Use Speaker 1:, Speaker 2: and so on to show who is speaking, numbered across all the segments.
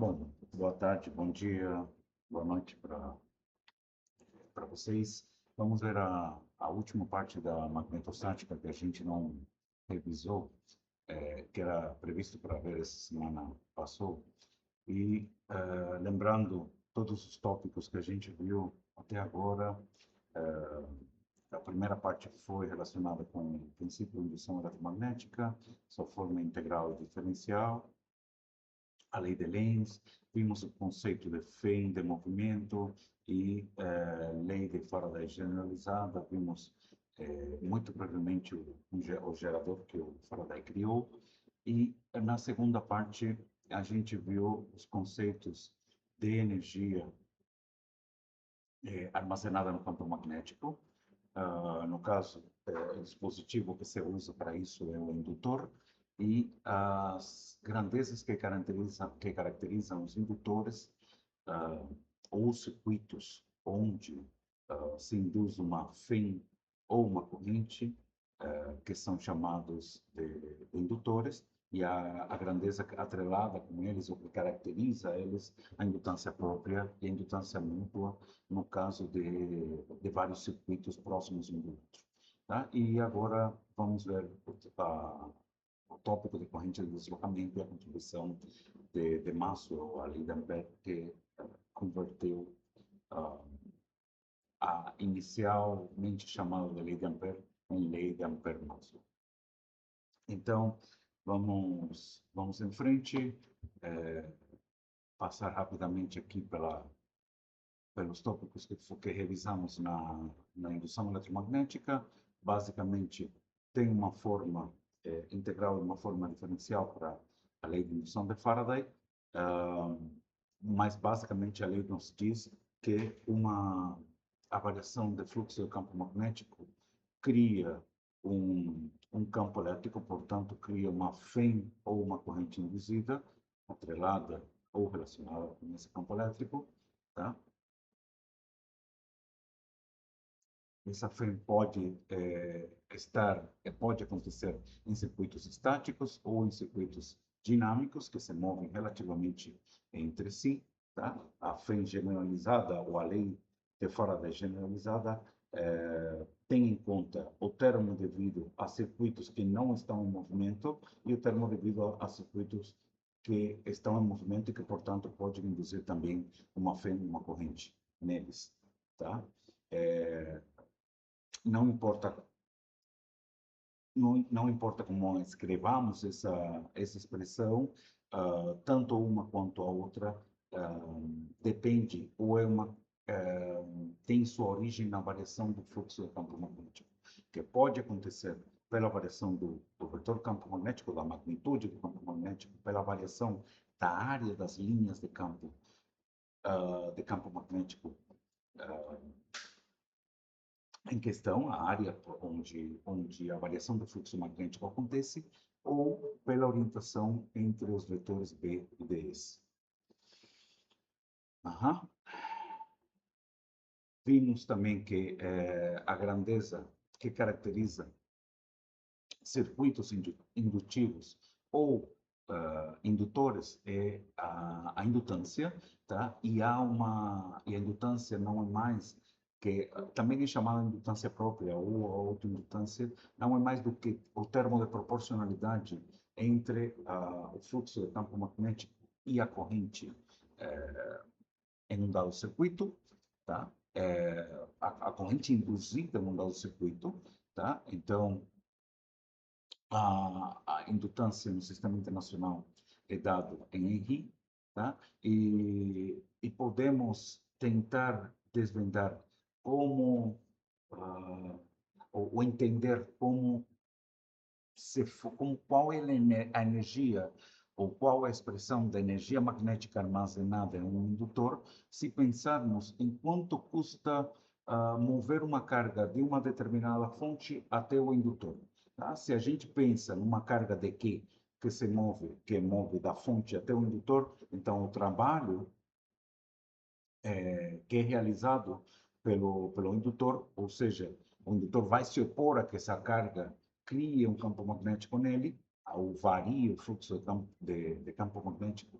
Speaker 1: Bom, boa tarde, bom dia, boa noite para vocês. Vamos ver a última parte da magnetostática que a gente não revisou, que era previsto para ver essa semana passou. E lembrando todos os tópicos que a gente viu até agora, eh, a primeira parte foi relacionada com o princípio de indução eletromagnética, sua forma integral e diferencial, a lei de Lenz, vimos o conceito de Fein de movimento e lei de Faraday generalizada, vimos muito brevemente o gerador que o Faraday criou, e na segunda parte a gente viu os conceitos de energia armazenada no campo magnético. No caso, o dispositivo que se usa para isso é o indutor, e as grandezas que caracterizam os indutores, uh, ou circuitos onde se induz uma FEM ou uma corrente, que são chamados de indutores, e a grandeza atrelada com eles, o que caracteriza eles, a indutância própria e a indutância mútua, no caso de vários circuitos próximos um do outro. Tá? E agora vamos ver o tópico de corrente de deslocamento e a contribuição de Maxwell, a lei de Ampère, que converteu uh, a inicialmente chamada de lei de Ampère em lei de Ampère-Maxwell. Então, vamos em frente, passar rapidamente aqui pelos tópicos que revisamos na indução eletromagnética. Basicamente, tem uma forma integral e uma forma diferencial para a lei de indução de Faraday, mas basicamente a lei nos diz que a variação de fluxo do campo magnético cria um campo elétrico, portanto, cria uma FEM ou uma corrente induzida, atrelada ou relacionada com esse campo elétrico, tá? Essa FEM pode acontecer em circuitos estáticos ou em circuitos dinâmicos que se movem relativamente entre si, tá? A FEM generalizada ou a lei de Faraday generalizada tem em conta o termo devido a circuitos que não estão em movimento e o termo devido a circuitos que estão em movimento e que, portanto, podem induzir também uma FEM, uma corrente neles, tá? Não importa não importa como escrevamos essa expressão, tanto uma quanto a outra depende ou tem sua origem na variação do fluxo do campo magnético, que pode acontecer pela variação do vetor campo magnético, da magnitude do campo magnético, pela variação da área das linhas de campo magnético em questão, a área onde a variação do fluxo magnético acontece, ou pela orientação entre os vetores B e DS. Uhum. Vimos também que a grandeza que caracteriza circuitos indutivos ou indutores é a indutância, tá? E a indutância não é mais que também é chamada indutância própria ou autoindutância, não é mais do que o termo de proporcionalidade entre o fluxo de campo magnético e a corrente em um dado circuito, tá? A corrente induzida em um dado circuito, tá? Então, a indutância no sistema internacional é dado em Henry, tá? E podemos tentar desvendar como ou entender qual é a energia ou qual é a expressão da energia magnética armazenada em um indutor, se pensarmos em quanto custa mover uma carga de uma determinada fonte até o indutor. Tá? Se a gente pensa numa carga de Q que move da fonte até o indutor, então o trabalho que é realizado pelo indutor, ou seja, o indutor vai se opor a que essa carga crie um campo magnético nele, ou varie o fluxo de campo magnético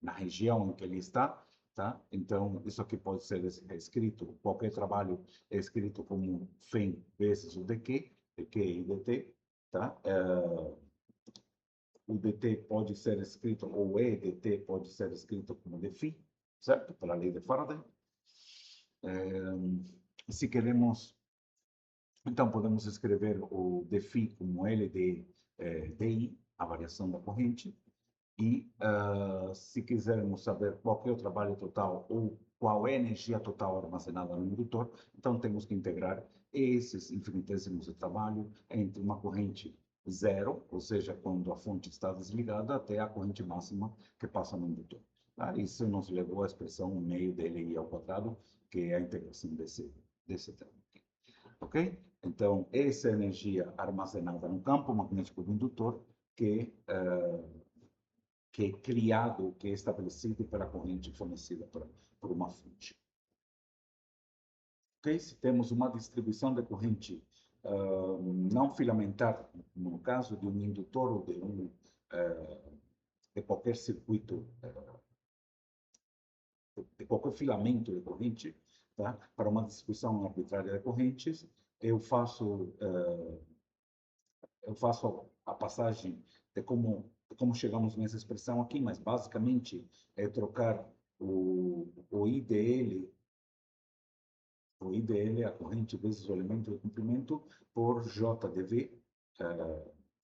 Speaker 1: na região em que ele está, tá? Então, isso aqui pode ser escrito, qualquer trabalho é escrito como FEM vezes o dq e dt, tá? O dt pode ser escrito, ou e dt pode ser escrito como dφ, certo? Pela lei de Faraday. Se queremos, então podemos escrever o dφ como L de di, a variação da corrente, e se quisermos saber qual é o trabalho total ou qual é a energia total armazenada no indutor, então temos que integrar esses infinitesimos de trabalho entre uma corrente zero, ou seja, quando a fonte está desligada, até a corrente máxima que passa no indutor. Tá? Isso nos levou à expressão meio dele i ao quadrado, que é a integração desse termo aqui. Ok? Então, essa energia armazenada no campo magnético do indutor que é criado, que é estabelecido pela corrente fornecida por uma fonte. Okay? Se temos uma distribuição de corrente não filamentar, no caso de um indutor ou de qualquer circuito, de qualquer filamento de corrente, tá? Para uma distribuição arbitrária de correntes, eu faço a passagem de como chegamos nessa expressão aqui, mas basicamente é trocar o IDL, a corrente vezes o elemento de comprimento, por JdV,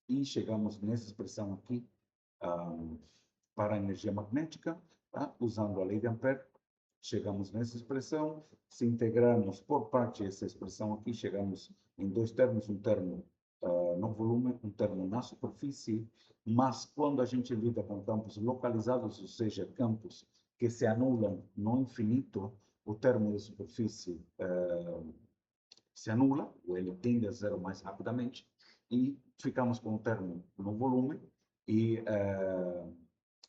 Speaker 1: e chegamos nessa expressão aqui para a energia magnética, tá? Usando a lei de Ampère, chegamos nessa expressão. Se integrarmos por parte essa expressão aqui, chegamos em dois termos, um termo no volume, um termo na superfície, mas quando a gente lida com campos localizados, ou seja, campos que se anulam no infinito, o termo de superfície se anula, ou ele tende a zero mais rapidamente, e ficamos com o termo no volume e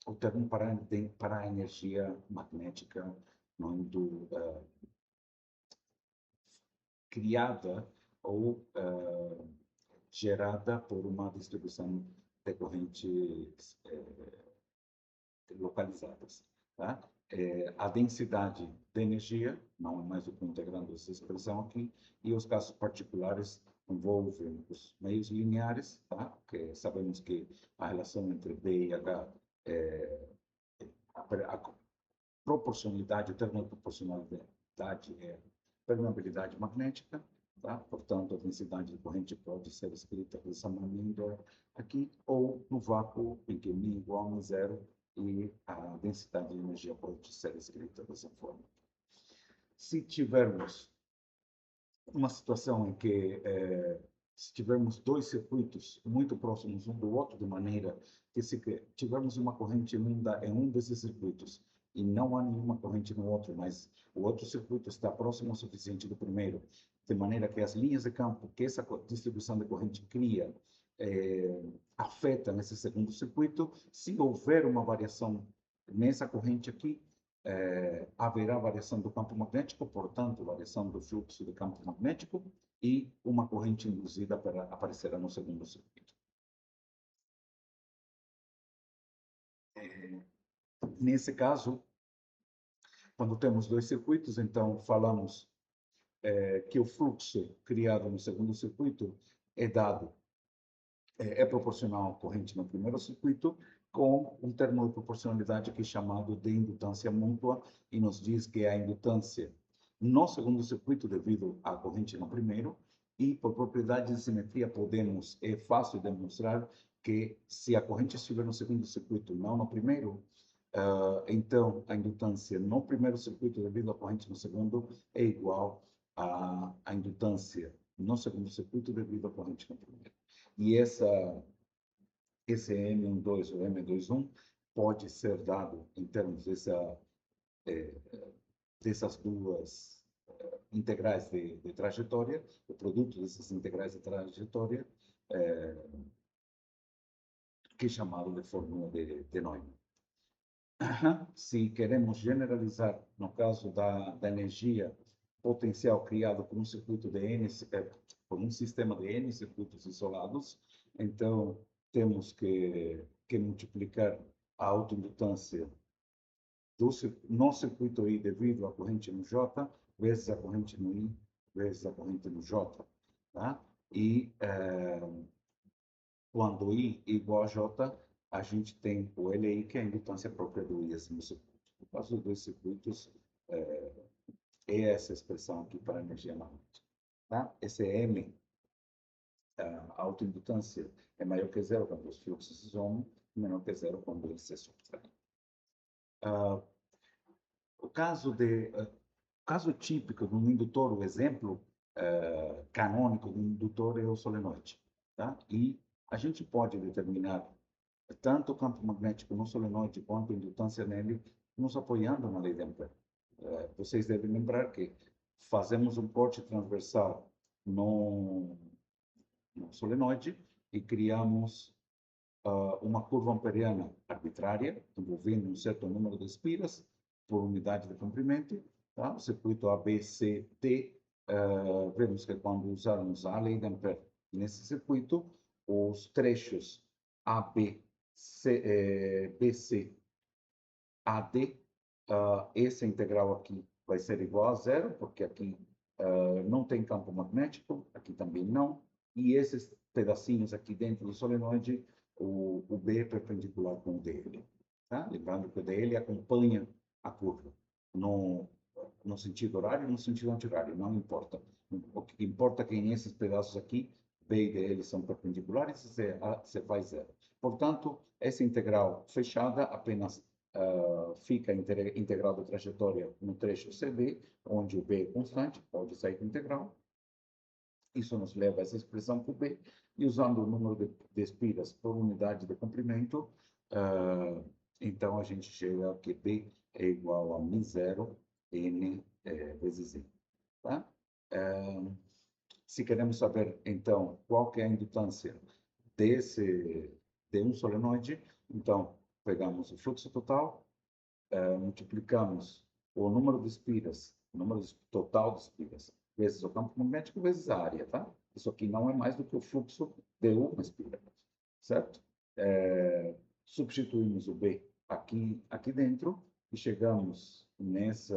Speaker 1: o termo para a energia magnética criada ou gerada por uma distribuição de correntes localizadas. Tá? A densidade de energia, não é mais do que integrando essa expressão aqui, e os casos particulares envolvem os meios lineares, tá? Que sabemos que a relação entre B e H a proporcionalidade, o termo de proporcionalidade é permeabilidade magnética, tá? Portanto, a densidade de corrente pode ser escrita dessa maneira aqui, ou no vácuo, em que μ igual a zero, e a densidade de energia pode ser escrita dessa forma. Se tivermos uma situação em que se tivermos dois circuitos muito próximos um do outro, de maneira que se tivermos uma corrente em um desses circuitos e não há nenhuma corrente no outro, mas o outro circuito está próximo o suficiente do primeiro, de maneira que as linhas de campo que essa distribuição de corrente cria afeta nesse segundo circuito, se houver uma variação nessa corrente aqui, haverá variação do campo magnético, portanto, variação do fluxo do campo magnético, e uma corrente induzida aparecerá no segundo circuito. Nesse caso, quando temos dois circuitos, então falamos que o fluxo criado no segundo circuito é proporcional à corrente no primeiro circuito, com um termo de proporcionalidade que é chamado de indutância mútua, e nos diz que a indutância no segundo circuito devido à corrente no primeiro, e por propriedade de simetria é fácil demonstrar que se a corrente estiver no segundo circuito, não no primeiro, então a indutância no primeiro circuito devido à corrente no segundo é igual à indutância no segundo circuito devido à corrente no primeiro. E esse M12 ou M21 pode ser dado em termos dessas duas integrais de trajetória, o produto dessas integrais de trajetória, que é chamado de fórmula de Neumann. Se queremos generalizar, no caso da energia potencial criado por um circuito por um sistema de N circuitos isolados, então temos que multiplicar a autoindutância no circuito I devido à corrente no J, vezes a corrente no I, vezes a corrente no J. Tá? E quando I é igual a J, a gente tem o LI, que é a indutância própria do I, assim, no circuito. No caso dos dois circuitos, é essa expressão aqui para a energia magnética. Tá? Esse M, a autoindutância, é maior que zero quando os fluxos se somam, e menor que zero quando eles se subtraem. O caso típico de um indutor, o exemplo canônico de um indutor é o solenoide. Tá? E a gente pode determinar tanto o campo magnético no solenoide quanto a indutância nele, nos apoiando na lei de Ampère. Vocês devem lembrar que fazemos um corte transversal no solenoide e criamos uma curva amperiana arbitrária, envolvendo um certo número de espiras por unidade de comprimento. Tá? O circuito ABCD, vemos que quando usarmos a lei de Ampère nesse circuito, os trechos AB, BC, AD, essa integral aqui vai ser igual a zero, porque aqui não tem campo magnético, aqui também não, e esses pedacinhos aqui dentro do solenoide, o B é perpendicular com o DL. Tá? Lembrando que o DL acompanha a curva no sentido horário e no sentido anti-horário, não importa. O que importa é que nesses pedaços aqui, B e DL são perpendiculares e você faz zero. Portanto, essa integral fechada apenas fica integrado a trajetória no trecho CD, onde o B é constante, pode sair com integral. Isso nos leva a essa expressão por B, e usando o número de espiras por unidade de comprimento, então a gente chega a que B é igual a μ0 N vezes N. Tá? Se queremos saber, então, qual que é a indutância de um solenoide, então, pegamos o fluxo total, multiplicamos o número de espiras, o número total de espiras, vezes o campo magnético, vezes a área, tá? Isso aqui não é mais do que o fluxo de uma espira, certo? Substituímos o B aqui dentro e chegamos nessa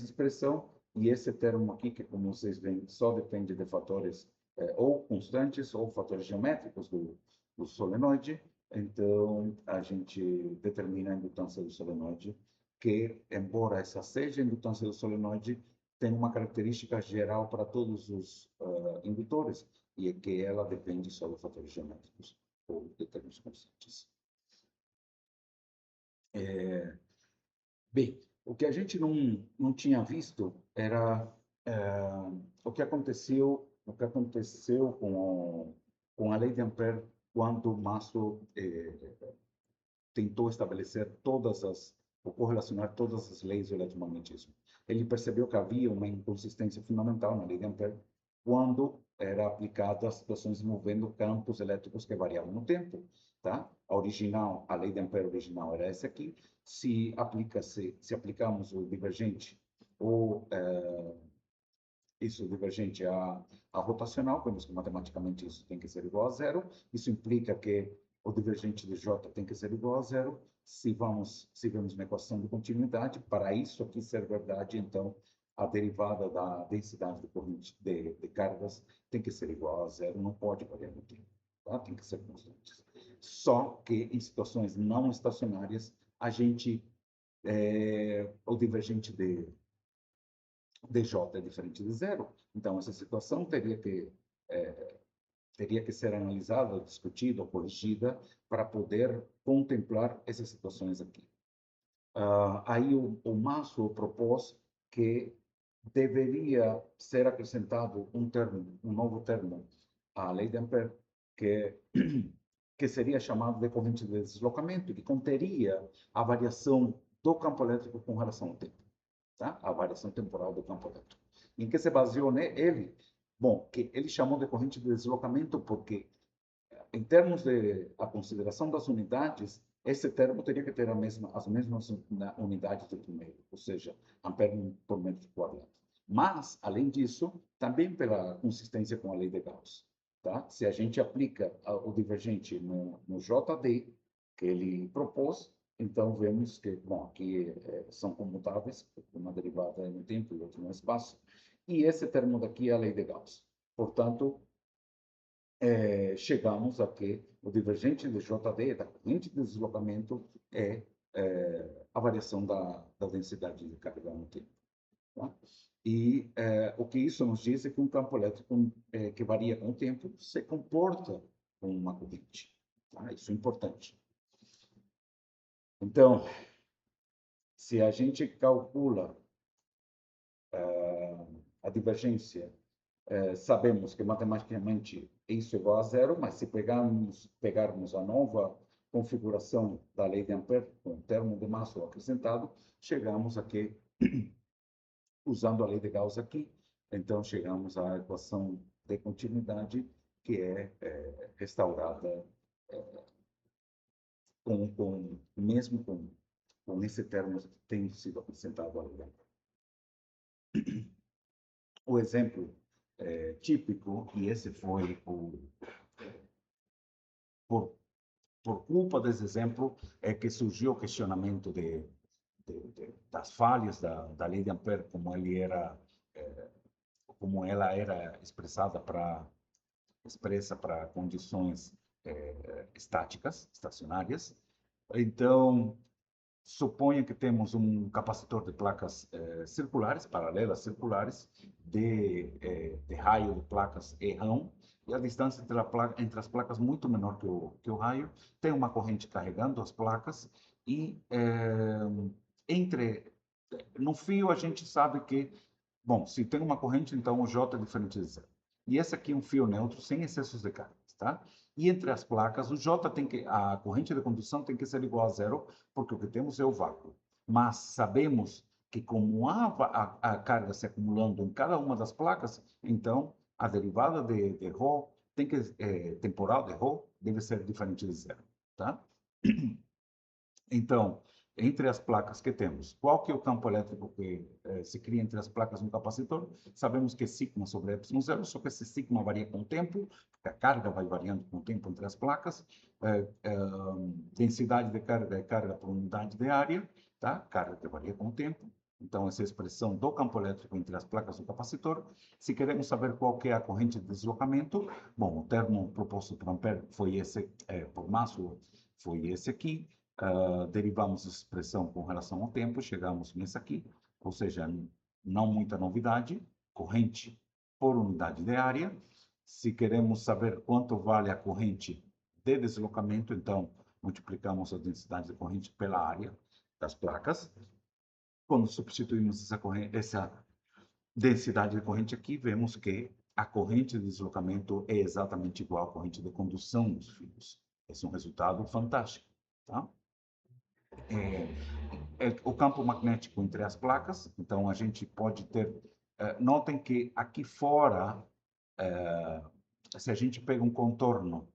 Speaker 1: expressão, e esse termo aqui, que como vocês veem, só depende de fatores ou constantes ou fatores geométricos do solenoide. Então, a gente determina a indutância do solenoide, que, embora essa seja a indutância do solenoide, tem uma característica geral para todos os indutores, e é que ela depende só de fatores geométricos ou de termos constantes. Bem, o que a gente não tinha visto era o que aconteceu com a lei de Ampère quando Maxwell tentou estabelecer ou correlacionar todas as leis do eletromagnetismo. Ele percebeu que havia uma inconsistência fundamental na lei de Ampère quando era aplicada a situações envolvendo campos elétricos que variavam no tempo. Tá? A lei de Ampère original era essa aqui. Se aplicarmos o divergente ou isso divergente a rotacional, vemos que matematicamente isso tem que ser igual a zero. Isso implica que o divergente de J tem que ser igual a zero. Se vemos uma equação de continuidade, para isso aqui ser verdade, então a derivada da densidade de corrente de cargas tem que ser igual a zero, não pode variar no tempo, tá? Tem que ser constante. Só que em situações não estacionárias, o divergente de J é diferente de zero. Então, essa situação teria que ser analisada, discutida, corrigida, para poder contemplar essas situações aqui. Aí o Maxwell propôs que deveria ser acrescentado um novo termo à lei de Ampère, que seria chamado de corrente de deslocamento, que conteria a variação do campo elétrico com relação ao tempo. Tá? A variação temporal do campo elétrico. Em que se baseou ele? Bom, que ele chamou de corrente de deslocamento porque, em termos de a consideração das unidades, esse termo teria que ter as mesmas unidades do primeiro, ou seja, ampere por metro quadrado. Mas, além disso, também pela consistência com a lei de Gauss. Tá? Se a gente aplica o divergente no JD que ele propôs, Então, vemos que, bom, aqui são comutáveis, uma derivada é no tempo e outra no espaço, e esse termo daqui é a lei de Gauss. Portanto, chegamos a que o divergente de JD, da corrente de deslocamento, é a variação da densidade de carga no tempo. Tá? E o que isso nos diz é que um campo elétrico que varia com o tempo se comporta como uma corrente. Tá? Isso é importante. Então, se a gente calcula a divergência, sabemos que matematicamente isso é igual a zero, mas se pegarmos a nova configuração da lei de Ampère, com o termo de Maxwell acrescentado, chegamos a que, usando a lei de Gauss aqui, então chegamos à equação de continuidade, que é restaurada mesmo com esse termo tendo sido acrescentado à lei de Ampère. O exemplo típico, e esse foi por culpa desse exemplo, é que surgiu o questionamento das falhas da lei de Ampère, como ela era expressa para condições estáticas, estacionárias. Então, suponha que temos um capacitor de placas circulares, paralelas circulares, de raio de placas e rão, e a distância entre as placas muito menor que o raio, tem uma corrente carregando as placas, e no fio a gente sabe que, bom, se tem uma corrente, então o J é diferente de zero. E esse aqui é um fio neutro, sem excessos de cargas, tá? E entre as placas, a corrente de condução tem que ser igual a zero, porque o que temos é o vácuo. Mas sabemos que como há a carga se acumulando em cada uma das placas, então a derivada de ρ temporal de ρ deve ser diferente de zero, tá? Então, entre as placas que temos, qual que é o campo elétrico que se cria entre as placas no capacitor? Sabemos que é sigma sobre ε0, só que esse sigma varia com o tempo, porque a carga vai variando com o tempo entre as placas. Densidade de carga é carga por unidade de área, tá? Carga que varia com o tempo. Então, essa é a expressão do campo elétrico entre as placas do capacitor. Se queremos saber qual que é a corrente de deslocamento, bom, o termo proposto por Ampère foi esse, por Maxwell, foi esse aqui. Derivamos essa expressão com relação ao tempo, chegamos nesse aqui, ou seja, não muita novidade, corrente por unidade de área. Se queremos saber quanto vale a corrente de deslocamento, então multiplicamos a densidade de corrente pela área das placas. Quando substituímos essa densidade de corrente aqui, vemos que a corrente de deslocamento é exatamente igual à corrente de condução dos fios. Esse é um resultado fantástico, tá? O campo magnético entre as placas, então a gente pode ter... notem que aqui fora, se a gente pega um contorno,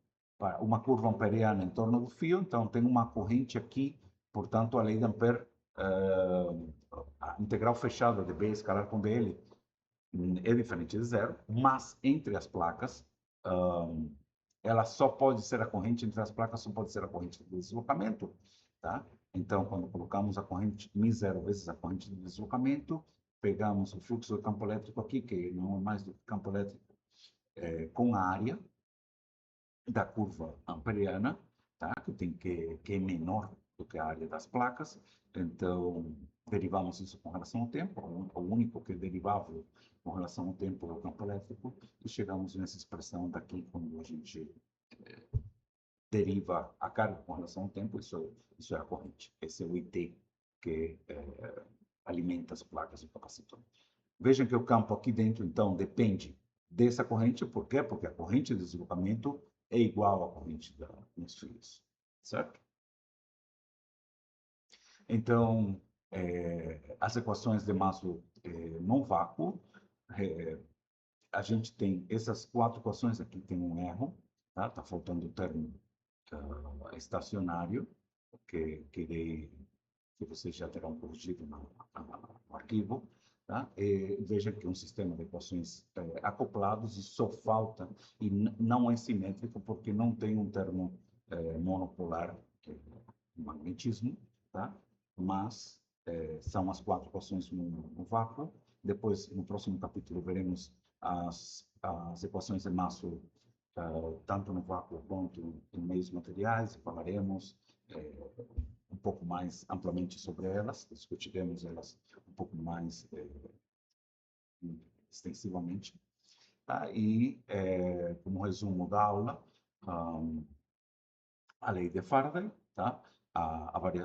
Speaker 1: uma curva amperiana em torno do fio, então tem uma corrente aqui, portanto a lei de Ampère, a integral fechada de B escalar com BL é diferente de zero, mas entre as placas, ela só pode ser a corrente entre as placas, só pode ser a corrente de deslocamento, tá? Então, quando colocamos a corrente μ0 vezes a corrente de deslocamento, pegamos o fluxo do campo elétrico aqui, que não é mais do que campo elétrico com a área da curva amperiana, tá? Que é menor do que a área das placas. Então, derivamos isso com relação ao tempo, o único que é derivável com relação ao tempo é o campo elétrico, e chegamos nessa expressão daqui, quando a gente deriva a carga com relação ao tempo, isso é a corrente. Esse é o IT que alimenta as placas do capacitor. Vejam que o campo aqui dentro, então, depende dessa corrente. Por quê? Porque a corrente de deslocamento é igual à corrente nos fios, certo? Então, as equações de Maxwell no vácuo, a gente tem essas quatro equações, aqui tem um erro, tá? Tá faltando o termo estacionário, que vocês já terão corrigido no arquivo. Tá? Veja que é um sistema de equações acoplados, e só falta, e não é simétrico, porque não tem um termo monopolar, que é o magnetismo, tá? Mas são as quatro equações no vácuo. Depois, no próximo capítulo, veremos as equações de Maxwell, tanto no vácuo quanto em meios materiais, e falaremos um pouco mais amplamente sobre elas, discutiremos elas um pouco mais extensivamente. Tá? E, como resumo da aula, a lei de Faraday, tá?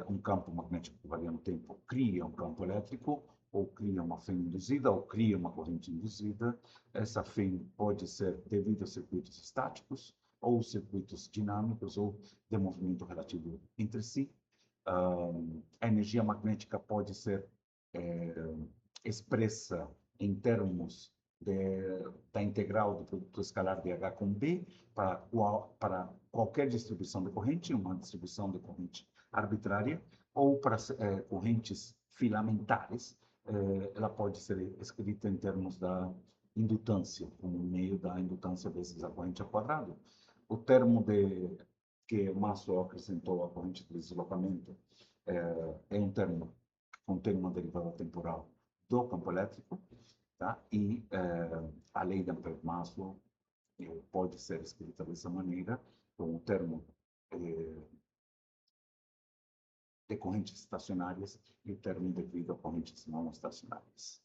Speaker 1: Um campo magnético que varia no tempo cria um campo elétrico, ou cria uma fenda induzida, ou cria uma corrente induzida. Essa fenda pode ser devido a circuitos estáticos, ou circuitos dinâmicos, ou de movimento relativo entre si. A energia magnética pode ser expressa em termos da integral do produto escalar de H com B para qualquer distribuição de corrente, uma distribuição de corrente arbitrária, ou para correntes filamentares, ela pode ser escrita em termos da indutância, como meio da indutância vezes a corrente ao quadrado. O termo que Maxwell acrescentou à corrente de deslocamento é um termo que contém uma derivada temporal do campo elétrico, tá? E a lei de Ampère-Maxwell pode ser escrita dessa maneira, com o termo de correntes estacionárias e o termo devido a correntes não estacionárias.